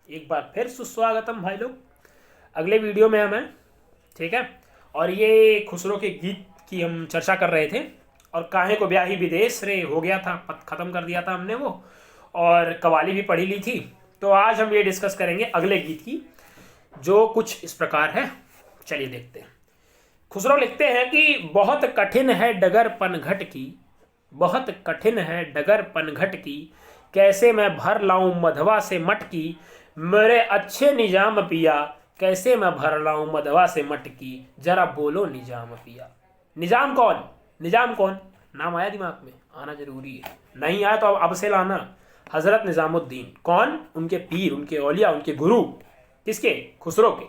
एक बार फिर सुस्वागतम भाई लोग, अगले वीडियो में हम हैं। ठीक है, और ये खुसरो के गीत की हम चर्चा कर रहे थे और काहे को ब्याही विदेश रे हो गया था, ख़त्म कर दिया था हमने वो, और कवाली भी पढ़ी ली थी। तो आज हम ये डिस्कस करेंगे अगले गीत की, जो कुछ इस प्रकार है। चलिए देखते हैं। खुसरो लिखते हैं कि बहुत कठिन है डगर पनघट की, बहुत कठिन है डगर पनघट की, कैसे मैं भर लाऊं मधवा से मटकी, मेरे अच्छे निजाम पिया, कैसे मैं भर लाऊं मधवा से मटकी, जरा बोलो निजाम पिया। निजाम कौन? निजाम कौन? नाम आया दिमाग में? आना जरूरी है, नहीं आया तो अब से लाना। हजरत निजामुद्दीन। कौन? उनके पीर, उनके औलिया, उनके गुरु। किसके? खुसरो के।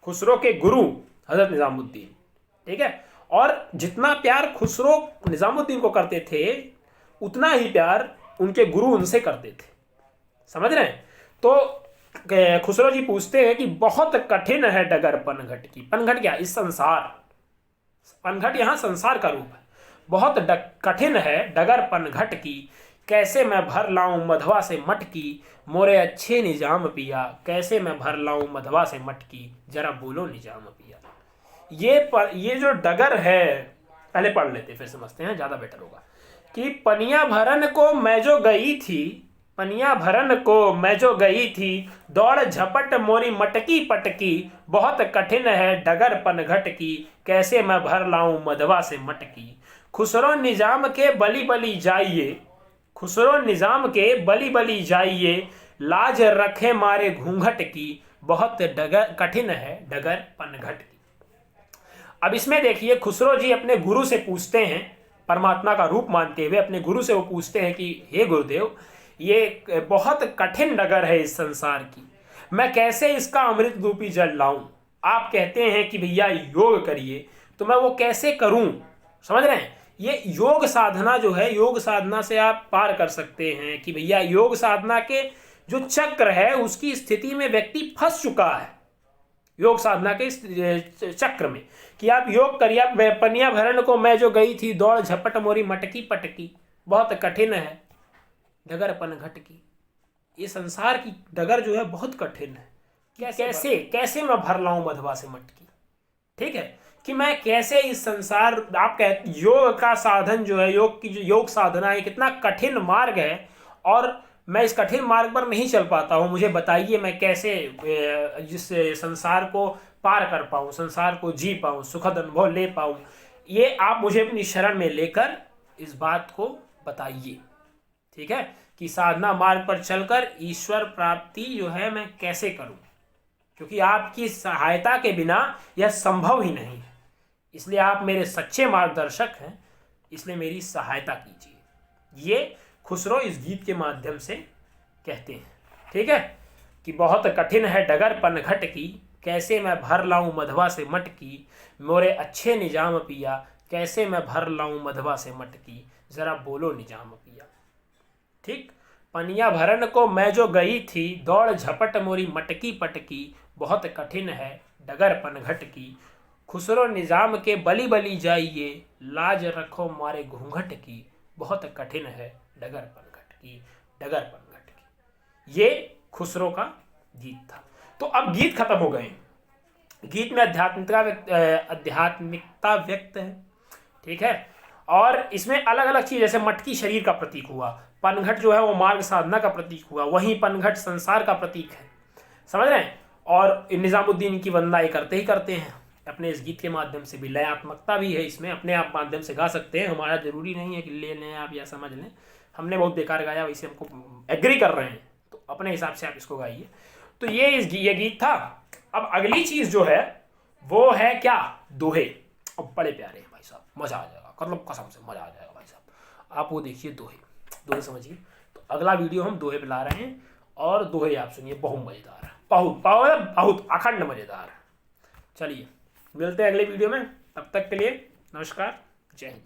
खुसरो के गुरु हजरत निजामुद्दीन। ठीक है, और जितना प्यार खुसरो निजामुद्दीन को करते थे उतना ही प्यार उनके गुरु उनसे करते थे। समझ रहे हैं? तो खुसरो जी पूछते हैं कि बहुत कठिन है डगर पनघट की। पनघट क्या? इस संसार। पनघट यहां संसार का रूप है। बहुत कठिन है डगर पनघट की, कैसे मैं भर लाऊं मधवा से मटकी, मोरे अच्छे निजाम पिया, कैसे मैं भर लाऊं मधवा से मटकी, जरा बोलो निजाम पिया। ये जो डगर है, पहले पढ़ लेते फिर समझते हैं, ज्यादा बेटर होगा। कि पनिया भरन को मैं जो गई थी, पनिया भरन को मैं जो गई थी, दौड़ झपट मोरी मटकी पटकी, बहुत कठिन है डगर पनघट की, कैसे मैं भर लाऊं मधवा से मटकी। खुसरो निजाम के बली बली जाइए, खुसरो निजाम के बली बली जाइए, लाज रखे मारे घूंघट की, बहुत डगर कठिन है डगर पनघट की। अब इसमें देखिए, खुसरो जी अपने गुरु से पूछते हैं, परमात्मा का रूप मानते हुए अपने गुरु से वो पूछते हैं कि हे गुरुदेव, ये बहुत कठिन डगर है इस संसार की, मैं कैसे इसका अमृत रूपी जल लाऊं। आप कहते हैं कि भैया योग करिए, तो मैं वो कैसे करूं? समझ रहे हैं? ये योग साधना जो है, योग साधना से आप पार कर सकते हैं कि भैया योग साधना के जो चक्र है उसकी स्थिति में व्यक्ति फंस चुका है। योग साधना के चक्र में कि आप योग करिए। आप पनिया भरन को मैं जो गई थी, दौड़ झपट मोरी मटकी पटकी, बहुत कठिन है डगर पनघट की। ये संसार की डगर जो है बहुत कठिन है। कैसे कैसे मैं भर लाऊं मधवा से मटकी। ठीक है, कि मैं कैसे इस संसार, आप कहते योग का साधन जो है, योग की जो योग साधना है, कितना कठिन मार्ग है, और मैं इस कठिन मार्ग पर नहीं चल पाता हूँ। मुझे बताइए मैं कैसे जिस संसार को पार कर पाऊँ, संसार को जी पाऊँ, सुखद अनुभव ले पाऊँ। ये आप मुझे अपनी शरण में लेकर इस बात को बताइए। ठीक है, कि साधना मार्ग पर चलकर ईश्वर प्राप्ति जो है मैं कैसे करूं, क्योंकि आपकी सहायता के बिना यह संभव ही नहीं है। इसलिए आप मेरे सच्चे मार्गदर्शक हैं, इसलिए मेरी सहायता कीजिए। ये खुसरो इस गीत के माध्यम से कहते हैं। ठीक है, कि बहुत कठिन है डगर पनघट की, कैसे मैं भर लाऊं मधवा से मटकी, मोरे अच्छे निजाम पिया, कैसे मैं भर लाऊं मधवा से मटकी, जरा बोलो निजाम पिया। ठीक, पनिया भरन को मैं जो गई थी, दौड़ झपट मोरी मटकी पटकी, बहुत कठिन है डगर पनघट की, खुसरो निजाम के बली बली जाइए, लाज रखो मारे घूंघट की, बहुत कठिन है डगर पनघट की, डगर पनघट की। ये खुसरो का गीत था। तो अब गीत खत्म हो गए। गीत में आध्यात्मिकता व्यक्त है। ठीक है, और इसमें अलग अलग चीज, जैसे मटकी शरीर का प्रतीक हुआ, पनघट जो है वो मार्ग साधना का प्रतीक हुआ, वहीं पनघट संसार का प्रतीक है। समझ रहे हैं? और निजामुद्दीन की वंदना ये करते ही करते हैं अपने इस गीत के माध्यम से भी। लयात्मकता भी है इसमें, अपने आप माध्यम से गा सकते हैं, हमारा जरूरी नहीं है कि ले लें आप या समझ लें। हमने बहुत बेकार गाया, वैसे हमको एग्री कर रहे हैं, तो अपने हिसाब से आप इसको गाइए। तो ये गीत था। अब अगली चीज जो है वो है क्या? दोहे। अब बड़े प्यारे हैं भाई साहब, मजा आ जाएगा, मतलब कसम से मजा आ जाएगा भाई साहब। आप वो देखिए दोहे, दोहे समझिए। तो अगला वीडियो हम दोहे पे ला रहे हैं, और दोहे आप सुनिए, बहुत मजेदार है, बहुत बहुत अखंड मजेदार। चलिए मिलते हैं अगले वीडियो में, तब तक के लिए नमस्कार, जय हिंद।